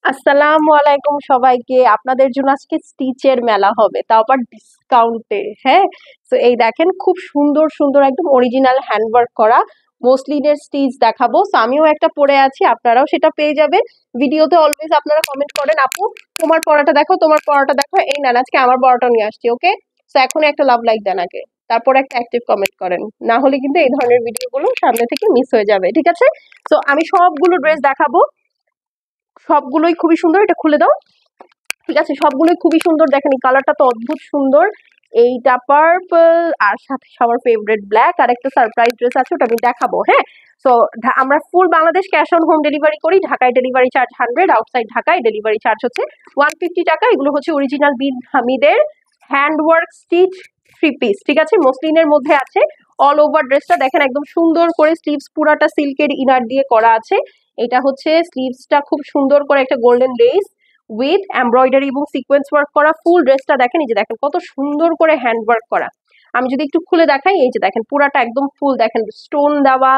আসসালামু আলাইকুম সবাইকে। আপনাদের জন্য আজকে স্টিচের মেলা হবে, তাও আবার ডিসকাউন্টে। হ্যাঁ, তো এই দেখেন খুব সুন্দর সুন্দর একদম অরিজিনাল হ্যান্ডওয়ার্ক করা মসলিনের স্টিচ দেখাবো। তো আমিও একটা পরে আছি, আপনারাও সেটা পেয়ে যাবেন। ভিডিওতে অলওয়েজ আপনারা কমেন্ট করেন, আপু তোমার পড়াটা দেখো, তোমার পড়াটা দেখো। এই না, আজকে আমার পড়াটা নিয়ে আসছি। ওকে, তো এখন একটা লাভ লাইক দেন আগে, তারপর একটা অ্যাক্টিভ কমেন্ট করেন। না হলে কিন্তু এই ধরনের ভিডিওগুলো সামনে থেকে মিস হয়ে যাবে, ঠিক আছে? তো আমি সবগুলো ড্রেস দেখাবো, সবগুলোই খুবই সুন্দর। এটা খুলে দাও। ঠিক আছে, সবগুলোই খুবই সুন্দর। দেখেন এই কালারটা তো অদ্ভুত সুন্দর। এইটা পার্পল, আর সাথে সবার ফেভারিট ব্ল্যাক, আর একটা সারপ্রাইজ ড্রেস আছে, ওটা আমি দেখাবো। হ্যাঁ, তো আমরা full Bangladesh cash on home delivery করি। ঢাকায় ডেলিভারি চার্জ 100, আউটসাইড ঢাকায় ডেলিভারি চার্জ হচ্ছে 150 টাকা। এগুলো হচ্ছে অরিজিনাল বিন হামিদের হ্যান্ডওয়ার্ক স্টিচ থ্রি পিস, ঠিক আছে? মসলিনের মধ্যে আছে। অল ওভার ড্রেসটা দেখেন একদম সুন্দর করে, স্লিভস পুরাটা সিল্কের ইনার দিয়ে করা আছে। এটা হচ্ছে স্লিভসটা খুব সুন্দর করে একটা গোল্ডেন লেস উইথ এমব্রয়ডারি এবং সিকোয়েন্স ওয়ার্ক করা। ফুল ড্রেসটা দেখেন, এই যে দেখেন কত সুন্দর করে হ্যান্ড ওয়ার্ক করা। আমি যদি একটু খুলে দেখাই, এই যে দেখেন পুরাটা একদম ফুল, দেখেন স্টোন দেওয়া,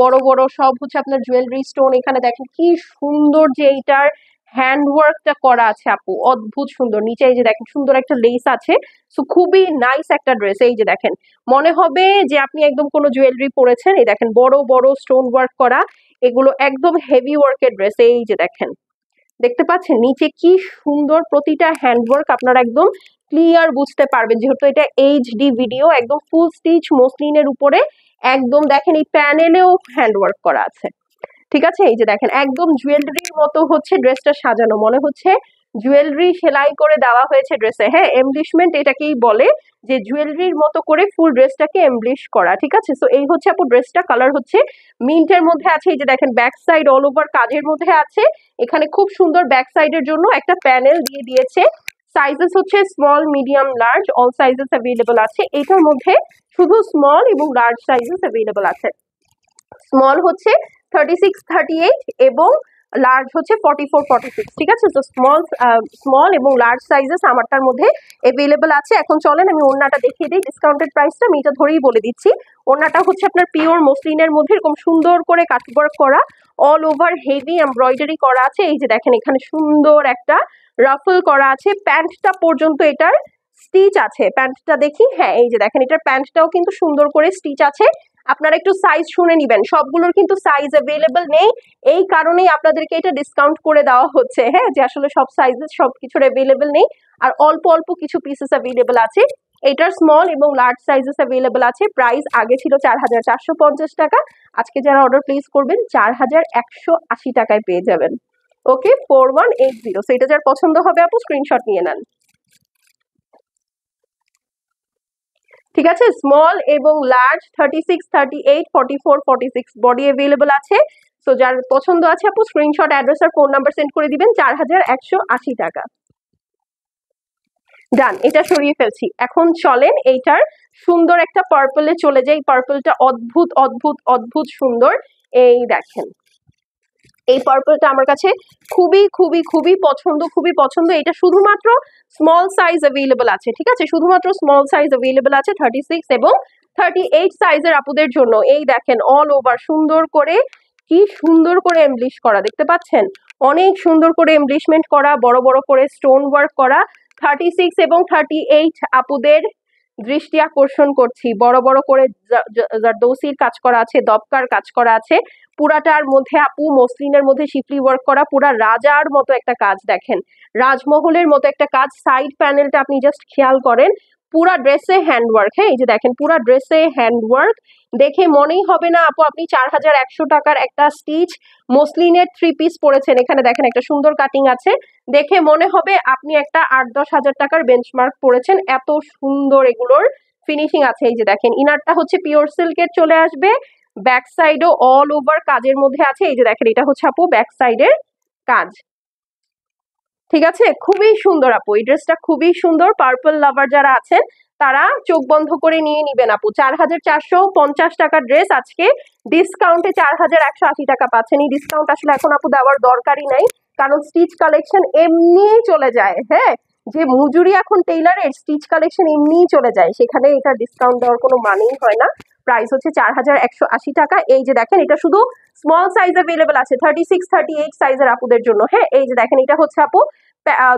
বড় বড় সব হচ্ছে আপনার জুয়েলারি স্টোন। এখানে দেখেন কি সুন্দর যে এইটার হ্যান্ড ওয়ার্কটা করা আছে আপু, অদ্ভুত সুন্দর। নিচে এই যে দেখেন সুন্দর একটা লেস আছে। সো খুবই নাইস একটা ড্রেস। এই যে দেখেন মনে হবে যে আপনি একদম কোনো জুয়েলারি পরেছেন। এই দেখেন বড় বড় স্টোন ওয়ার্ক করা, এগুলো একদম হেভি ওয়ার্কের ড্রেস। এই যে দেখেন, দেখতে পাচ্ছেন নিচে কি সুন্দর প্রতিটা হ্যান্ডওয়ার্ক, আপনারা একদম ক্লিয়ার বুঝতে পারবেন যেহেতু এটা এইচডি ভিডিও। একদম ফুল স্টিচ মসলিনের উপরে একদম দেখেন এই প্যানেলেও হ্যান্ডওয়ার্ক করা আছে, ঠিক আছে? এই যে দেখেন একদম জুয়েলারির মতো হচ্ছে ড্রেসটা সাজানো, মনে হচ্ছে জুয়েলারি সেলাই করে দেওয়া হয়েছে ড্রেসে। হ্যাঁ, এমব্লিশমেন্ট এটাকেই বলে, যে জুয়েলারির মতো করে ফুল ড্রেসটাকে এমব্লিশ করা, ঠিক আছে? সো এই হচ্ছে আপু ড্রেসটা। কালার হচ্ছে মিন্টের মধ্যে আছে। এই যে দেখেন ব্যাক সাইড অল ওভার কাজের মধ্যে আছে। এখানে খুব সুন্দর ব্যাক সাইডের জন্য একটা প্যানেল দিয়ে দিয়েছে। সাইজেস হচ্ছে small, medium, large, all sizes available আছে। এটার মধ্যে শুধু স্মল এবং লার্জ সাইজেস অ্যাভেলেবল আছে। স্মল হচ্ছে 36, 38 এবং লার্জ হচ্ছে 44, 46, ঠিক আছে? তো স্মল এবং লার্জ সাইজেস আমারটার মধ্যে অ্যাভেলেবল আছে। এখন চলেন আমি ওড়নাটা দেখিয়ে দিই। ডিসকাউন্টেড প্রাইসটা আমি এটা ধরেই বলে দিচ্ছি। ওড়নাটা হচ্ছে আপনার পিওর মসলিনের মধ্যে এরকম সুন্দর করে কাটওয়ার্ক করা, অল ওভার হেভি এমব্রয়ডারি করা আছে। এই যে দেখেন এখানে সুন্দর একটা রাফল করা আছে। প্যান্টটা পর্যন্ত এটার স্টিচ আছে। প্যান্টটা দেখি, হ্যাঁ এই যে দেখেন এটার প্যান্টটাও কিন্তু সুন্দর করে স্টিচ আছে। আপনারা একটু সাইজ শুনে নিবেন, সবগুলোর কিন্তু সাইজ অ্যাভেলেবল নেই, এই কারণেই আপনাদেরকে এটা ডিসকাউন্ট করে দেওয়া হচ্ছে। হ্যাঁ, যে আসলে সব সাইজেস সবকিছুর অ্যাভেলেবল নেই, আর অল্প অল্প কিছু পিসেস অ্যাভেলেবল আছে। এটার স্মল এবং লার্জ সাইজেস অ্যাভেলেবল আছে। প্রাইস আগে ছিল 4450 টাকা, আজকে যারা অর্ডার প্লেস করবেন 4180 টাকায় পেয়ে যাবেন। ওকে, 4180। সো এটা যার পছন্দ হবে আপু স্ক্রিনশট নিয়ে নেন, ঠিক আছে? স্মল এবং লার্জ 36, 38, 44, 46 বডি অ্যাভেলেবল আছে। সো যার পছন্দ আছে আপু স্ক্রিনশট, অ্যাড্রেস আর ফোন নাম্বার সেন্ড করে দিবেন। 4180 টাকা। ডান, এটা সরিয়ে ফেলছি। এখন চলেন এইটার সুন্দর একটা পার্পলে চলে যাই। পার্পলটা অদ্ভুত অদ্ভুত অদ্ভুত সুন্দর। এই দেখেন এই পার্পলটা আমার কাছে খুবই খুবই খুবই পছন্দ, খুবই পছন্দ। এটা শুধুমাত্র স্মল সাইজ অ্যাভেলেবল আছে, ঠিক আছে? শুধুমাত্র স্মল সাইজ অ্যাভেলেবল আছে 36 এবং 38 সাইজের আপুদের জন্য। এই দেখেন অল ওভার সুন্দর করে, কি সুন্দর করে এমব্লিশ করা, দেখতে পাচ্ছেন? অনেক সুন্দর করে এমব্লিশমেন্ট করা, বড় বড় করে স্টোন ওয়ার্ক করা। 36 এবং 38 আপুদের দৃষ্টি আকর্ষণ করছি। বড় বড় করে জারদৌসির কাজ করা আছে, দবকার কাজ করা আছে। পুরাটার মধ্যে আপু মসলিনের মধ্যে শিফলি ওয়ার্ক করা, পুরা রাজার মতো একটা কাজ। দেখেন রাজমহলের মতো একটা কাজ। সাইড প্যানেলটা আপনি জাস্ট খেয়াল করেন, পুরা ড্রেসে হ্যান্ডওয়ার্ক। হ্যাঁ, এই যে দেখেন পুরা ড্রেসে হ্যান্ডওয়ার্ক। দেখে মনেই হবে না আপু আপনি 4100 টাকার একটা স্টিচ মসলিনের থ্রি পিস পরেছেন। এখানে দেখেন একটা সুন্দর কাটিং আছে, দেখে মনে হবে আপনি একটা 8-10 হাজার টাকার বেঞ্চমার্ক পরেছেন। এত সুন্দর এগুলোর ফিনিশিং আছে। এই যে দেখেন ইনারটা হচ্ছে পিওর সিল্কের চলে আসবে, ব্যাক সাইডও অল ওভার কাজের মধ্যে আছে। এই যে দেখেন এটা হচ্ছে আপু ব্যাক সাইডের কাজ, ঠিক আছে? খুবই সুন্দর আপু, এই ড্রেসটা খুবই সুন্দর। পার্পল লাভার যারা আছেন তারা চোখ বন্ধ করে নিয়ে নিবেন আপু। 4450 টাকার ড্রেস আজকে ডিসকাউন্টে 4180 টাকা পাচ্ছেন। এই ডিসকাউন্ট আসলে এখন আপু দেওয়ার দরকারই নাই, কারণ স্টিচ কালেকশন এমনিই চলে যায়। হ্যাঁ, যে মজুরি এখন টেইলারের, স্টিচ কালেকশন এমনিই চলে যায়, সেখানে এটা ডিসকাউন্ট দেওয়ার কোনো মানেই হয় না। প্রাইস হচ্ছে 4180 টাকা। এই যে দেখেন এটা শুধু স্মল সাইজ অ্যাভেলেবল আছে 36-38 সাইজের আপুদের জন্য। হ্যাঁ, এই যে দেখেন এটা হচ্ছে আপু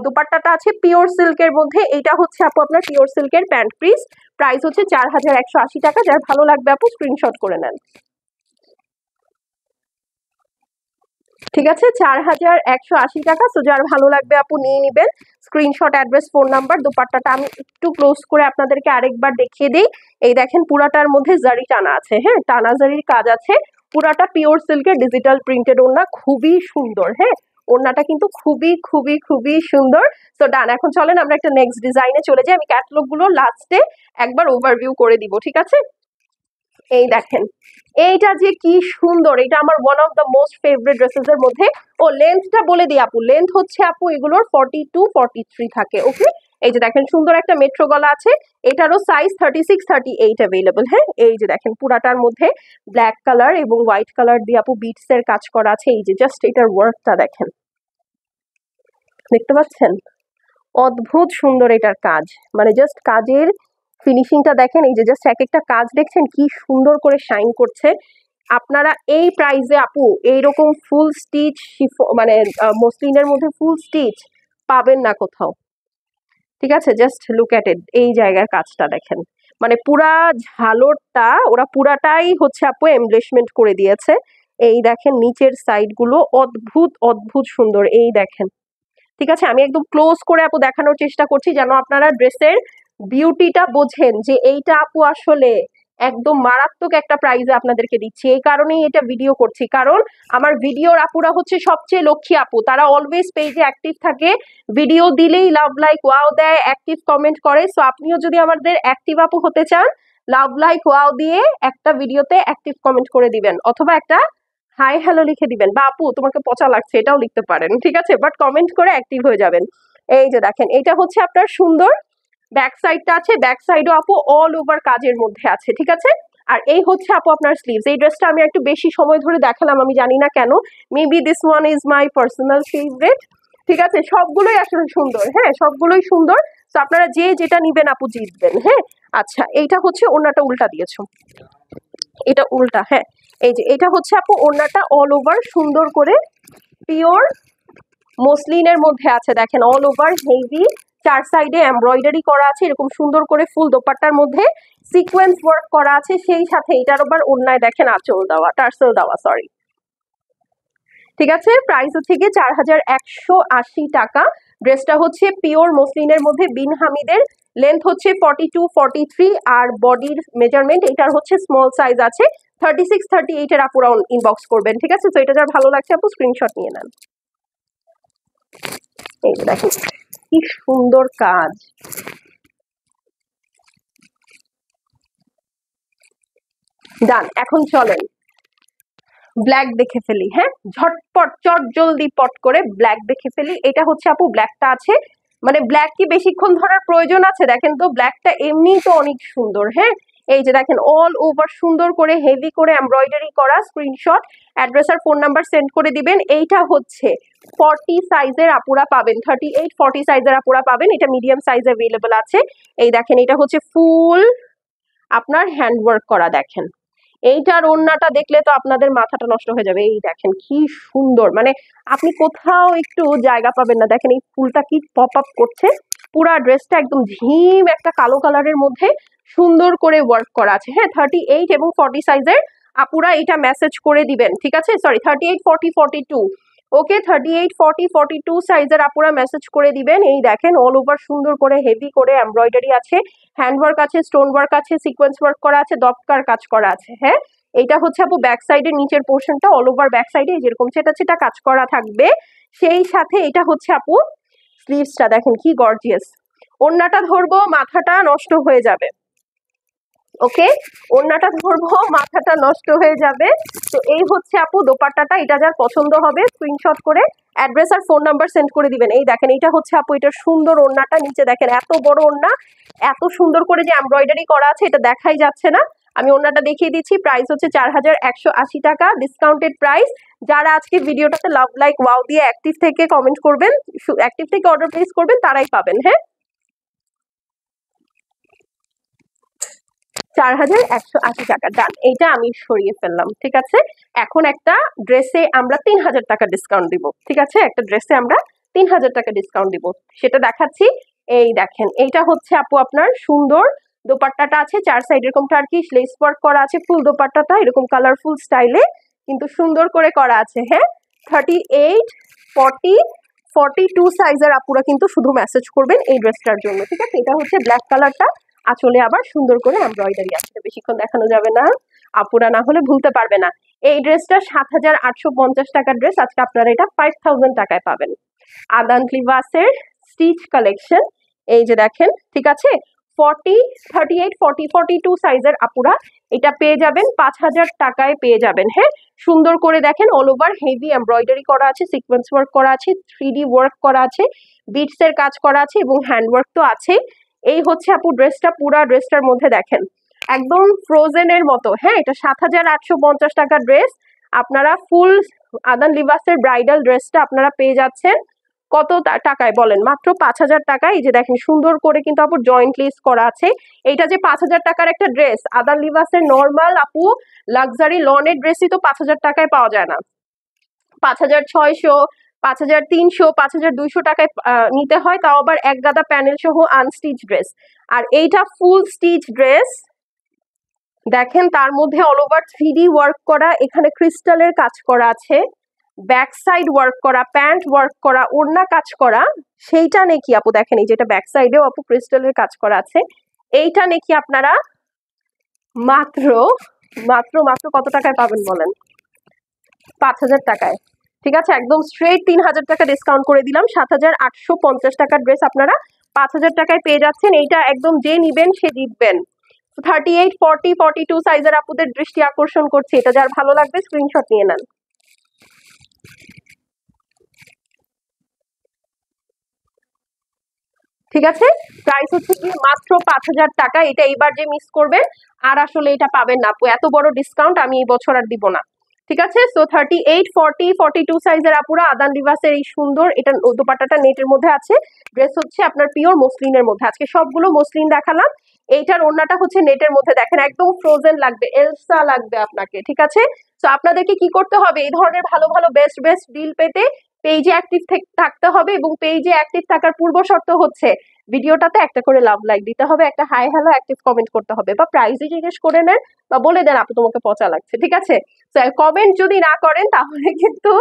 দুপাট্টাটা আছে পিওর সিল্কের মধ্যে। এটা হচ্ছে আপু আপনার পিওর সিল্কের প্যান্ট পিস, প্রাইস হচ্ছে 4180 টাকা। যার ভালো লাগবে আপু স্ক্রিনশট করে নেন। ঠিক আছে, 4180 টাকা। সো যার ভালো লাগবে আপু নিয়ে নিবেন, স্ক্রিনশট, অ্যাড্রেস, ফোন নাম্বার। দোপাট্টাটা আমি একটু ক্লোজ করে আপনাদেরকে আরেকবার দেখিয়ে দিই। এই দেখেন পুরাটার মধ্যে জারি টানা আছে, হ্যাঁ টানা জারির কাজ আছে। পুরাটা পিওর সিল্কের ডিজিটাল প্রিন্টেড ওড়না, খুবই সুন্দর। হ্যাঁ, ওড়নাটা কিন্তু খুবই খুবই খুবই সুন্দর। তো ডান, এখন চলেন আমরা একটা নেক্সট ডিজাইনে চলে যাই। আমি ক্যাটালগ গুলো লাস্টে একবার ওভারভিউ করে দিব, ঠিক আছে? এই দেখেন এইটা যে কি সুন্দর, এটা আমার one of the most favourite dresses এর মধ্যে। ও লেন্থটা বলে দিই আপু, লেন্থ হচ্ছে আপু এগুলোর 42-43 থাকে। ওকে, এই যে দেখেন সুন্দর একটা মেট্রো গলা আছে। এটারও সাইজ 36-38 অ্যাভেলেবল। হ্যাঁ, এই যে দেখেন পুরাটার মধ্যে ব্ল্যাক কালার এবং হোয়াইট কালার দিয়ে আপু বিটস এর কাজ করা আছে। এই যে জাস্ট এটার ওয়ার্কটা দেখেন, দেখতে পাচ্ছেন? অদ্ভুত সুন্দর এটার কাজ, মানে জাস্ট কাজের ফিনিশিংটা দেখেন। এই যে জাস্ট এক একটা কাজ দেখছেন কি সুন্দর করে শাইন করছে। আপনারা এই প্রাইসে আপু এইরকম ফুল স্টিচ মানে মসলিনের মধ্যে ফুল স্টিচ পাবেন না কোথাও। ঠিক আছে, জাস্ট লুক অ্যাট ইট, এই জায়গার কাজটা দেখেন, মানে পুরা ঝালরটা ওরা পুরাটাই হচ্ছে আপু এমব্লেশমেন্ট করে দিয়েছে। এই দেখেন নিচের সাইড গুলো অদ্ভুত অদ্ভুত সুন্দর, এই দেখেন। ঠিক আছে, আমি একদম ক্লোজ করে আপু দেখানোর চেষ্টা করছি যেন আপনারা ড্রেসের বিউটিটা বোঝেন যে এইটা আপু আসলে একদম মারাত্মক একটা প্রাইজে আপনাদেরকে দিচ্ছি। এই কারণেই এটা ভিডিও করছি, কারণ আমার ভিডিওর আপুরা হচ্ছে সবচেয়ে লক্ষ্মী আপু। তারা অলওয়েজ পেজে অ্যাক্টিভ থাকে, ভিডিও দিলেই লাভ লাইক ওয়াও দেয়, অ্যাক্টিভ কমেন্ট করে। সো আপনিও যদি আমাদের অ্যাক্টিভ আপু হতে চান, লাভ লাইক ওয়াও দিয়ে একটা ভিডিওতে অ্যাক্টিভ কমেন্ট করে দিবেন, অথবা একটা হাই হ্যালো লিখে দিবেন, বা আপু তোমাকে পচা লাগছে এটাও লিখতে পারেন, ঠিক আছে? বাট কমেন্ট করে অ্যাক্টিভ হয়ে যাবেন। এই যে দেখেন এটা হচ্ছে আপনার সুন্দর ব্যাক সাইডটা আছে, ব্যাক সাইডও আপু অল ওভার কাজের মধ্যে আছে, ঠিক আছে? আর এই হচ্ছে আপু আপনার স্লিভস। এই ড্রেসটা আমি একটু বেশি সময় ধরে দেখালাম, আমি জানি না কেন, maybe this one is my personal favourite. ঠিক আছে, সবগুলোই আসলে সুন্দর, হ্যাঁ সবগুলোই সুন্দর। তো আপনারা যে যেটা নিবেন আপু জিতবেন। হ্যাঁ, আচ্ছা এইটা হচ্ছে ওড়নাটা উল্টা দিয়েছো, এটা উল্টা। হ্যাঁ, এই যে এটা হচ্ছে আপু ওড়নাটা অল ওভার সুন্দর করে পিওর মসলিনের মধ্যে আছে, দেখেন অল ওভার হেভি, চার সাইডে এমব্রয়ডারি করা আছে এরকম সুন্দর করে, ফুল দোপাট্টার মধ্যে সিকোয়েন্স ওয়ার্ক করা আছে। সেই সাথে এটার আবার ওড়নায় দেখেন আঁচল দেওয়া, টার্সেল দেওয়া, সরি। ঠিক আছে, প্রাইস হচ্ছে গিয়ে 4180 টাকা। ড্রেসটা হচ্ছে পিওর মসলিনের মধ্যে বিন হামিদের, লেন্থ হচ্ছে 42-43, আর বডির মেজারমেন্ট এটার হচ্ছে স্মল সাইজ আছে 36-38 এর আপুরা ইনবক্স করবেন। ঠিক আছে, তো এটা যার ভালো লাগছে আপু স্ক্রিনশট নিয়ে নেন। এই দেখেন কি সুন্দর কাজ, ডান। এখন চলেন ব্ল্যাক দেখে ফেলি। হ্যাঁ, ঝটপট চট জলদি পট করে ব্ল্যাক দেখে ফেলি। এটা হচ্ছে আপু ব্ল্যাকটা আছে, মানে ব্ল্যাক কি বেশিক্ষণ ধরার প্রয়োজন আছে? দেখেন তো ব্ল্যাকটা এমনি তো অনেক সুন্দর। হ্যাঁ, এই যে দেখেন অল ওভার সুন্দর করে হেভি করে এমব্রয়ডারি করা। স্ক্রিনশট, অ্যাড্রেস আর ফোন নাম্বার সেন্ড করে দিবেন। এইটা হচ্ছে 40 সাইজের আপুরা পাবেন, 38-40 সাইজের আপুরা পাবেন। এটা মিডিয়াম সাইজ অ্যাভেলেবল আছে। এই দেখেন এটা হচ্ছে ফুল আপনার হ্যান্ডওয়ার্ক করা, দেখেন এইটার ওড়নাটা দেখলে তো আপনাদের মাথাটা নষ্ট হয়ে যাবে। এই দেখেন কি সুন্দর, মানে আপনি কোথাও একটু জায়গা পাবেন না। দেখেন এই ফুলটা কি পপ আপ করছে, পুরা ড্রেসটা একদম ঝিম একটা কালো কালারের মধ্যে সুন্দর করে ওয়ার্ক করা আছে। হ্যাঁ, 38 এবং 40 সাইজের আপুরা এটা মেসেজ করে দিবেন। ঠিক আছে, সরি 38, 40, 42। ওকে, 38, 40, 42 সাইজের আপুরা মেসেজ করে দিবেন। এই দেখেন অল ওভার সুন্দর করে হেভি করে এমব্রয়ডারি আছে, হ্যান্ডওয়ার্ক আছে, স্টোন ওয়ার্ক আছে, সিকোয়েন্স ওয়ার্ক করা আছে, দপকার কাজ করা আছে। হ্যাঁ, এটা হচ্ছে আপু ব্যাক সাইডের নিচের পোর্শনটা, অল ওভার ব্যাক সাইডে যেরকম সেটা সেটা কাজ করা থাকবে। সেই সাথে এটা হচ্ছে আপু স্লিভসটা দেখেন কি গর্জিয়াস। ওড়নাটা ধরবো মাথাটা নষ্ট হয়ে যাবে। ওকে, ওড়নাটা ধরবো মাথাটা নষ্ট হয়ে যাবে। তো এই হচ্ছে আপু দোপাট্টাটা, এটা যার পছন্দ হবে স্ক্রিনশট করে অ্যাড্রেস আর ফোন নাম্বার সেন্ড করে দিবেন। এই দেখেন এটা হচ্ছে আপু এটার সুন্দর ওড়নাটা, নিচে দেখেন এত বড় ওড়না, এত সুন্দর করে যে এমব্রয়ডারি করা আছে এটা দেখাই যাচ্ছে না। আমি ওড়নাটা দেখিয়ে দিচ্ছি, প্রাইস হচ্ছে 4180 টাকা, ডিসকাউন্টেড প্রাইস। যারা আজকে ভিডিওটাতে লাভ লাইক ওয়াও দিয়ে অ্যাক্টিভ থেকে কমেন্ট করবেন, অ্যাক্টিভ থেকে অর্ডার প্লেস করবেন, তারাই পাবেন। হ্যাঁ, 4180 টাকা। ডান, এইটা আমি সরিয়ে ফেললাম। ঠিক আছে, এখন একটা ড্রেসে আমরা 3000 টাকা ডিসকাউন্ট দিব। ঠিক আছে, একটা ড্রেসে আমরা 3000 টাকা ডিসকাউন্ট দিব, সেটা দেখাচ্ছি। এই দেখেন, এইটা হচ্ছে আপু আপনার সুন্দর দোপাট্টাটা আছে, 4 সাইড এরকম টার্কিশ লেস ওয়ার্ক করা আছে, ফুল দোপাট্টাটা এরকম কালারফুল স্টাইলে কিন্তু সুন্দর করে করা আছে। হ্যাঁ, 38, 40, 42 সাইজের আপুরা কিন্তু শুধু মেসেজ করবেন এই ড্রেসটার জন্য। ঠিক আছে, এটা হচ্ছে ব্ল্যাক কালারটা, আঁচলে আবার সুন্দর করে এমব্রয়ডারি আছে, বেশিক্ষণ দেখানো যাবে না, আপুরা না হলে ভুলতে পারবে না। এই ড্রেসটা 7850 টাকার ড্রেস, আজকে আপনারা এটা 5000 টাকায় পাবেন। আদান লিভাসের স্টিচ কালেকশন, এই যে দেখেন। ঠিক আছে, 40, 38, 40, 42 সাইজের আপুরা এটা পেয়ে যাবেন 5000 টাকায় পেয়ে যাবেন। হ্যাঁ, সুন্দর করে দেখেন, অল ওভার হেভি এমব্রয়ডারি করা আছে, সিকোয়েন্স ওয়ার্ক করা আছে, 3D ওয়ার্ক করা আছে, বিটস এর কাজ করা আছে এবং হ্যান্ড ওয়ার্ক তো আছে। এই হচ্ছে আপু ড্রেসটা, পুরা ড্রেসটার মধ্যে দেখেন একদম ফ্রোজেন এর মতো। হ্যাঁ, এটা 7850 টাকার ড্রেস, আপনারা ফুল আদান লিভাসের ব্রাইডাল ড্রেসটা আপনারা পেয়ে যাচ্ছেন কত টাকায় বলেন? মাত্র 5000 টাকায়। এই যে দেখেন সুন্দর করে কিন্তু আপু জয়েন্ট লেস করা আছে। এইটা যে 5000 টাকার একটা ড্রেস, আদান লিভাসের নর্মাল আপু লাক্সারি লনের ড্রেসই তো 5000 টাকায় পাওয়া যায় না। 5600, 5300, 5200 টাকায় নিতে হয়, তাও আবার এক গাদা প্যানেল সহ আনস্টিচ ড্রেস। আর এইটা ফুল স্টিচ ড্রেস, দেখেন তার মধ্যে অল ওভার 3D ওয়ার্ক করা, এখানে ক্রিস্টালের কাজ করা আছে, ব্যাক সাইড ওয়ার্ক করা, প্যান্ট ওয়ার্ক করা, ওড়না কাজ করা। সেইটা নাকি আপু দেখেন, এই যেটা ব্যাক সাইডেও আপু ক্রিস্টালের কাজ করা আছে, এইটা নাকি আপনারা মাত্র মাত্র মাত্র কত টাকায় পাবেন বলেন? 5000 টাকায়। ঠিক আছে, একদম স্ট্রেট 3000 টাকা ডিসকাউন্ট করে দিলাম। 7850 টাকার ড্রেস আপনারা 5000 টাকায় পেয়ে যাচ্ছেন। এইটা একদম যে নিবেন সে জিতবেন। 38, 40, 42 সাইজের আপুদের দৃষ্টি আকর্ষণ করছে, এটা যার ভালো লাগবে স্ক্রিনশট নিয়ে নেন। ঠিক আছে, প্রাইস হচ্ছে কি মাত্র 5000 টাকা। এটা এইবার যে মিস করবেন আর আসলে এটা পাবেন না আপু, এত বড় ডিসকাউন্ট আমি এই বছর আর দিব না। ঠিক আছে, সো 38, 40, 42 সাইজের আপুরা আদান লিভাসের এই সুন্দর, এটা দোপাট্টাটা নেটের মধ্যে আছে, ড্রেস হচ্ছে আপনার পিওর মসলিনের মধ্যে, আজকে সবগুলো মসলিন দেখালাম। এইটার ওড়নাটা হচ্ছে নেটের মধ্যে, দেখেন একদম ফ্রোজেন লাগবে, এলসা লাগবে আপনাকে। ঠিক আছে, তো আপনাদেরকে কি করতে হবে, এই ধরনের ভালো ভালো বেস্ট বেস্ট ডিল পেতে পেজে অ্যাক্টিভ থাকতে হবে, এবং পেজে অ্যাক্টিভ থাকার পূর্ব শর্ত হচ্ছে ভিডিওটাতে একটা করে লাভ লাইক দিতে হবে, একটা হাই হ্যালো অ্যাক্টিভ কমেন্ট করতে হবে, বা প্রাইসই জিজ্ঞেস করে নেন, বা বলে দেন আপু তোমাকে পচা লাগছে। ঠিক আছে, কমেন্ট যদি না করেন তাহলে কিন্তু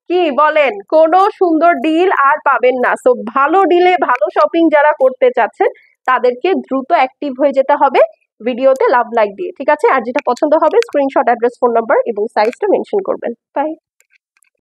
কি বলেন, কোনো সুন্দর ডিল আর পাবেন না। সো ভালো ডিলে ভালো শপিং যারা করতে চাচ্ছেন তাদেরকে দ্রুত অ্যাক্টিভ হয়ে যেতে হবে ভিডিওতে লাভ লাইক দিয়ে। ঠিক আছে, আর যেটা পছন্দ হবে স্ক্রিনশট, অ্যাড্রেস, ফোন নাম্বার এবং সাইজটা মেনশন করবেন। বাই।